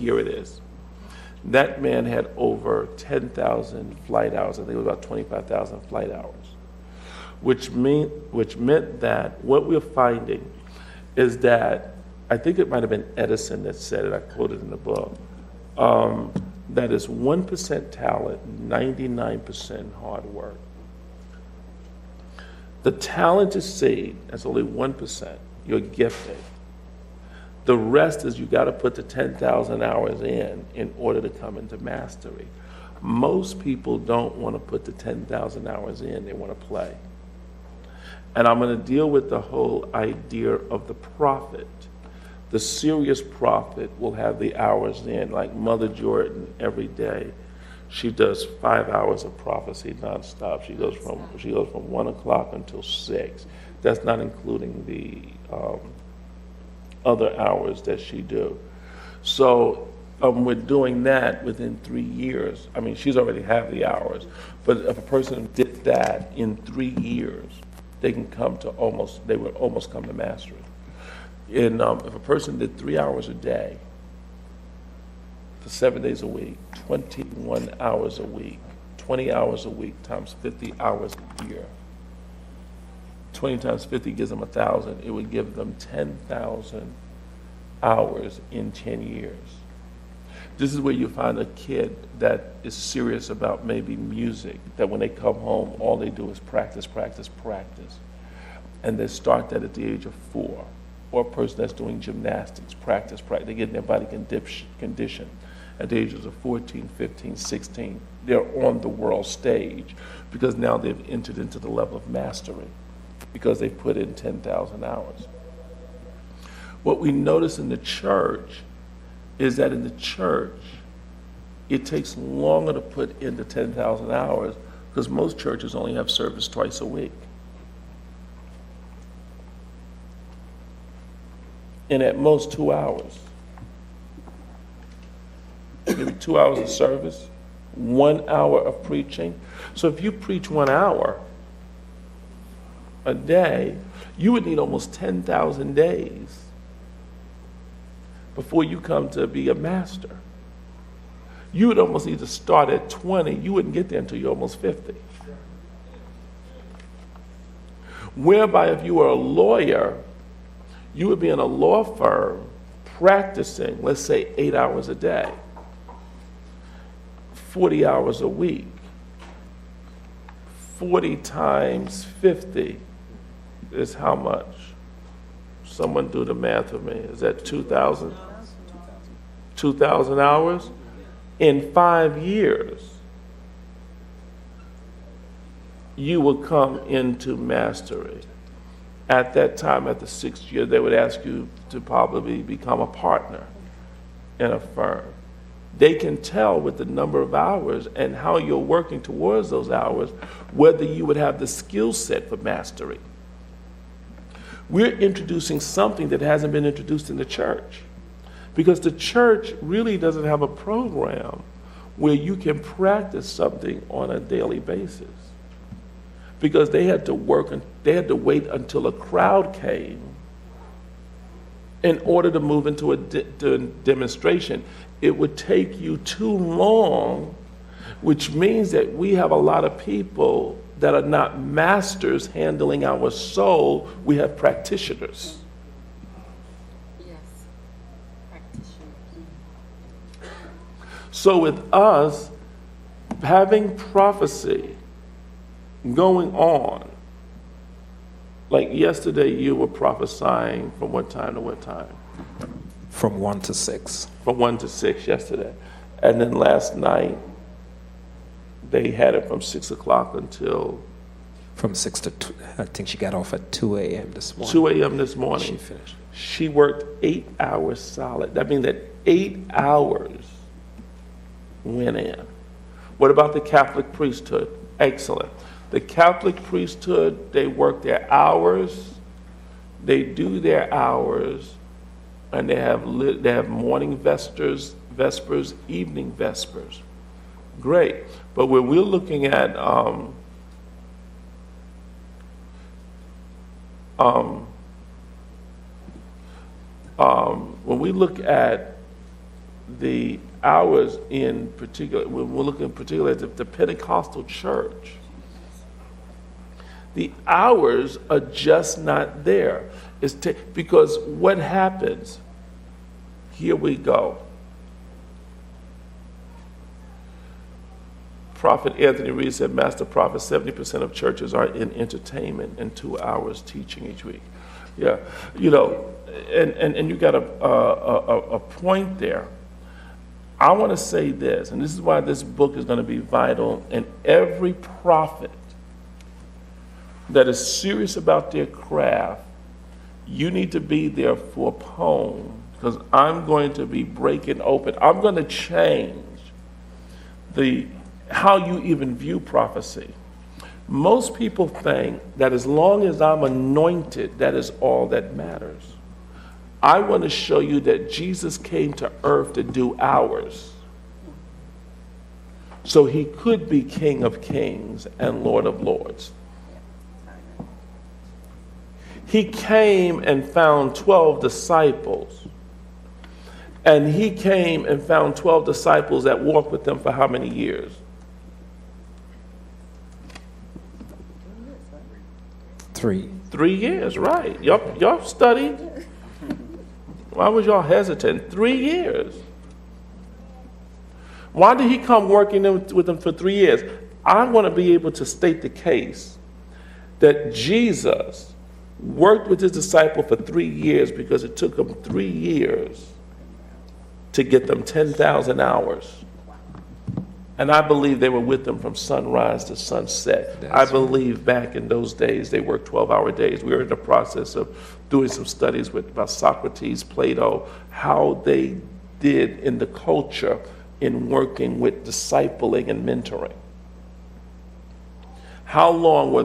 here it is. That man had over 10,000 flight hours. I think it was about 25,000 flight hours, which meant that what we're finding is that, I think it might have been Edison that said it, I quoted in the book, that is 1% talent, 99% hard work. The talent is seed, that's only 1%, you're gifted. The rest is you got to put the 10,000 hours in order to come into mastery. Most people don't want to put the 10,000 hours in, they want to play. And I'm going to deal with the whole idea of the prophet. The serious prophet will have the hours in, like Mother Jordan every day. She does 5 hours of prophecy nonstop. She goes from 1 o'clock until 6. That's not including the other hours that she do. So we're doing that within 3 years. I mean, she's already have the hours, but if a person did that in 3 years, they would almost come to mastery. And if a person did 3 hours a day for 7 days a week, 21 hours a week, 20 hours a week times 50 hours a year, 20 times 50 gives them 1,000. It would give them 10,000 hours in 10 years. This is where you find a kid that is serious about maybe music, that when they come home, all they do is practice, practice, practice. And they start that at the age of 4. Or a person that's doing gymnastics, practice, practice. They get their body conditioned at the ages of 14, 15, 16. They're on the world stage because now they've entered into the level of mastery because they've put in 10,000 hours. What we notice in the church is that in the church, it takes longer to put in the 10,000 hours because most churches only have service twice a week. And at most 2 hours. Maybe 2 hours of service, 1 hour of preaching. So if you preach 1 hour a day, you would need almost 10,000 days before you come to be a master. You would almost need to start at 20. You wouldn't get there until you're almost 50. Whereby if you were a lawyer, you would be in a law firm practicing, let's say 8 hours a day, 40 hours a week. 40 times 50 is how much? Someone do the math for me. Is that 2,000? 2,000 hours? In 5 years, you will come into mastery. At that time, at the 6th year, they would ask you to probably become a partner in a firm. They can tell with the number of hours and how you're working towards those hours whether you would have the skill set for mastery. We're introducing something that hasn't been introduced in the church because the church really doesn't have a program where you can practice something on a daily basis. Because they had to wait until a crowd came in order to move into a demonstration. It would take you too long, which means that we have a lot of people that are not masters handling our soul. We have practitioners. Yes, practitioners. So with us, having prophecy going on, like yesterday you were prophesying from what time to what time? From 1 to 6. From 1 to 6 yesterday. And then last night, they had it from 6 o'clock until? From 6 to 2, I think she got off at 2 a.m. this morning. 2 a.m. this morning. She finished. She worked 8 hours solid. That means that 8 hours went in. What about the Catholic priesthood? Excellent. The Catholic priesthood, they work their hours, they do their hours, and they have morning vespers, evening vespers. Great. But when we're looking at when we look at the hours in particular, when we're looking particularly at the Pentecostal church, the hours are just not there. Because what happens, here we go. Prophet Anthony Reed said, Master Prophet, 70% of churches are in entertainment and 2 hours teaching each week. Yeah, you know, and you got a point there. I want to say this, and this is why this book is going to be vital, and every prophet that is serious about their craft, you need to be there for a poem, because I'm going to be breaking open. I'm going to change how you even view prophecy. Most people think that as long as I'm anointed, that is all that matters. I want to show you that Jesus came to earth to do ours. So he could be King of Kings and Lord of Lords. He came and found 12 disciples. And he came and found 12 disciples that walked with them for how many years? 3. 3 years, right. Y'all studied. Why was y'all hesitant? 3 years. Why did he come working with them for 3 years? I want to be able to state the case that Jesus worked with his disciple for 3 years because it took him 3 years to get them 10,000 hours. And I believe they were with them from sunrise to sunset. I believe back in those days they worked 12-hour days. We were in the process of doing some studies about Socrates, Plato, how they did in the culture in working with discipling and mentoring. How long were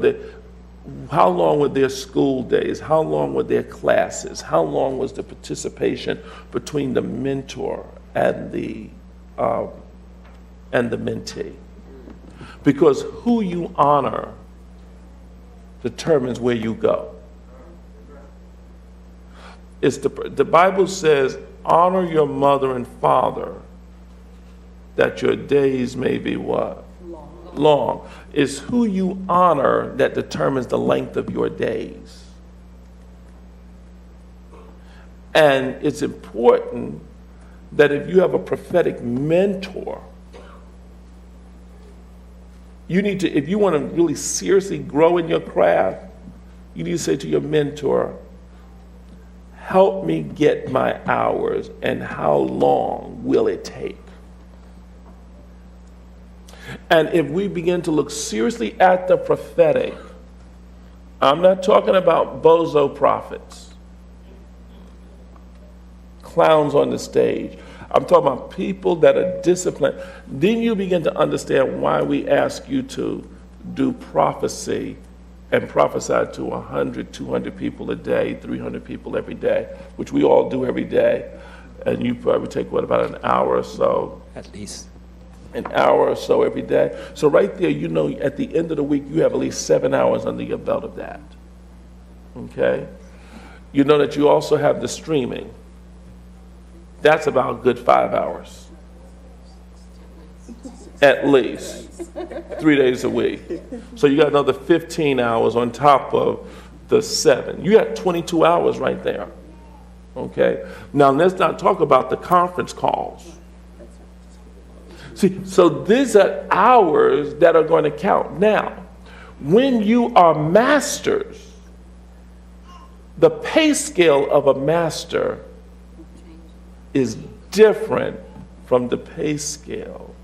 their school days? How long were their classes? How long was the participation between the mentor and the mentee? Because who you honor determines where you go. The Bible says, honor your mother and father, that your days may be what? Long. It's who you honor that determines the length of your days. And it's important that if you have a prophetic mentor, you need to, if you want to really seriously grow in your craft, you need to say to your mentor, help me get my hours, and how long will it take? And if we begin to look seriously at the prophetic, I'm not talking about bozo prophets, clowns on the stage. I'm talking about people that are disciplined. Then you begin to understand why we ask you to do prophecy and prophesy to 100, 200 people a day, 300 people every day, which we all do every day. And you probably take, what, about an hour or so? At least. An hour or so every day. So right there, you know, at the end of the week, you have at least 7 hours under your belt of that. Okay? You know that you also have the streaming. That's about a good 5 hours. At least. 3 days a week. So you got another 15 hours on top of the 7. You got 22 hours right there. Okay? Now let's not talk about the conference calls. See, so these are hours that are going to count. Now, when you are masters, the pay scale of a master is different from the pay scale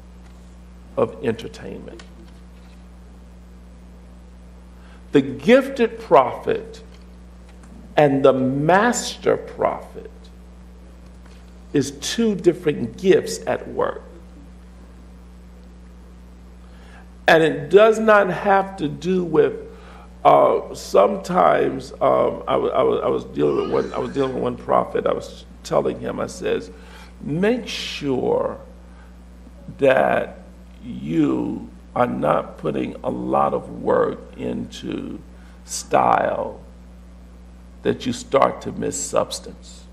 of entertainment. The gifted prophet and the master prophet is 2 different gifts at work. And it does not have to do with sometimes I was dealing with one prophet. I was telling him, I says, make sure that you are not putting a lot of work into style that you start to miss substance.